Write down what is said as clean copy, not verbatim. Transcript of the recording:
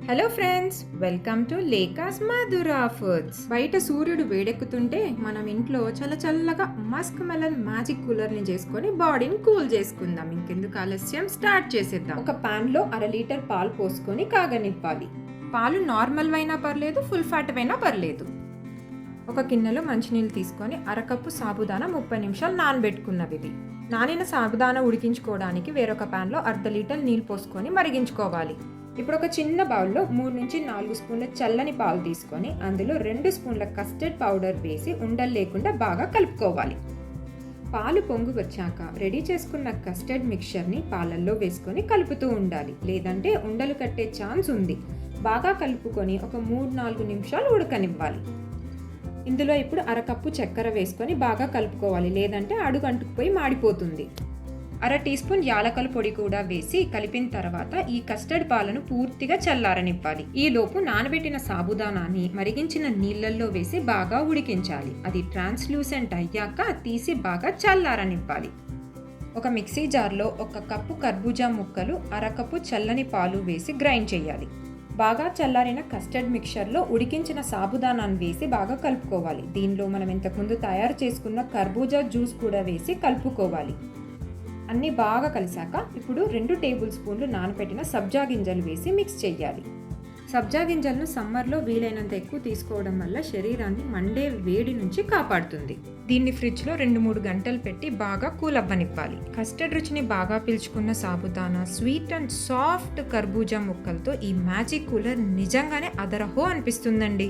Hello friends, welcome to Lekha's Madhura foods. బయట సూర్యుడు వేడెక్కుతుంటే మనం ఇంట్లో చల్లగా మస్క్ మెలన్ మ్యాజిక్ కూలర్ ని చేసుకొని బాడీని కూల్ చేసుకుందాం. ఇంకెందుకు ఆలస్యం, స్టార్ట్ చేసేద్దాం. ఒక పాన్ లో 1/2 లీటర్ పాలు పోసుకొని కాగనివ్వాలి. పాలు నార్మల్ అయినా పర్లేదు, ఫుల్ ఫ్యాట్ అయినా పర్లేదు. ఒక గిన్నెలో మంచినీళ్ళు తీసుకొని 1/2 కప్పు సాబుదానా 30 నిమిషాలు నానబెట్టుకున్నవి. నానిన సాబుదానా ఉడికించుకోవడానికి వేరొక పాన్లో 1/2 లీటర్ నీళ్ళు పోసుకొని మరిగించుకోవాలి. ఇప్పుడు ఒక చిన్న బౌల్లో 3 నుంచి 4 స్పూన్ల చల్లని పాలు తీసుకొని అందులో 2 స్పూన్ల కస్టర్డ్ పౌడర్ వేసి ఉండలు లేకుండా బాగా కలుపుకోవాలి. పాలు పొంగు వచ్చాక రెడీ చేసుకున్న కస్టర్డ్ మిక్చర్ని పాలల్లో వేసుకొని కలుపుతూ ఉండాలి, లేదంటే ఉండలు కట్టే ఛాన్స్ ఉంది. బాగా కలుపుకొని ఒక 3-4 నిమిషాలు ఉడకనివ్వాలి. ఇందులో ఇప్పుడు 1/2 కప్పు చక్కెర వేసుకొని బాగా కలుపుకోవాలి, లేదంటే అడుగు అంటుకుపోయి మాడిపోతుంది. 1/2 టీ స్పూన్ యాలకల పొడి కూడా వేసి కలిపిన తర్వాత ఈ కస్టర్డ్ పాలను పూర్తిగా చల్లారనివ్వాలి. ఈ లోపు నానబెట్టిన సాబుదానాన్ని మరిగించిన నీళ్ళల్లో వేసి బాగా ఉడికించాలి. అది ట్రాన్స్లూసెంట్ అయ్యాక తీసి బాగా చల్లారనివ్వాలి. ఒక మిక్సీ జార్లో 1 కప్పు కర్బూజా ముక్కలు, 1/2 కప్పు చల్లని పాలు వేసి గ్రైండ్ చేయాలి. బాగా చల్లారిన కస్టర్డ్ మిక్చర్లో ఉడికించిన సాబుదానాన్ని వేసి బాగా కలుపుకోవాలి. దీనిలో మనం ఇంతకుముందు తయారు చేసుకున్న కర్బూజా జ్యూస్ కూడా వేసి కలుపుకోవాలి. అన్నీ బాగా కలిసాక ఇప్పుడు 2 టేబుల్ స్పూన్లు నానబెట్టిన సబ్జా గింజలు వేసి మిక్స్ చేయాలి. సబ్జా గింజలను సమ్మర్లో వీలైనంత ఎక్కువ తీసుకోవడం వల్ల శరీరాన్ని మండే వేడి నుంచి కాపాడుతుంది. దీన్ని ఫ్రిడ్జ్లో 2-3 గంటలు పెట్టి బాగా కూల్ అవ్వనివ్వాలి. కస్టర్డ్ రుచిని బాగా పీల్చుకున్న సాబుదానా, స్వీట్ అండ్ సాఫ్ట్ కర్బూజా ముక్కలతో ఈ మ్యాజిక్ కూలర్ నిజంగానే అదరహో అనిపిస్తుందండి.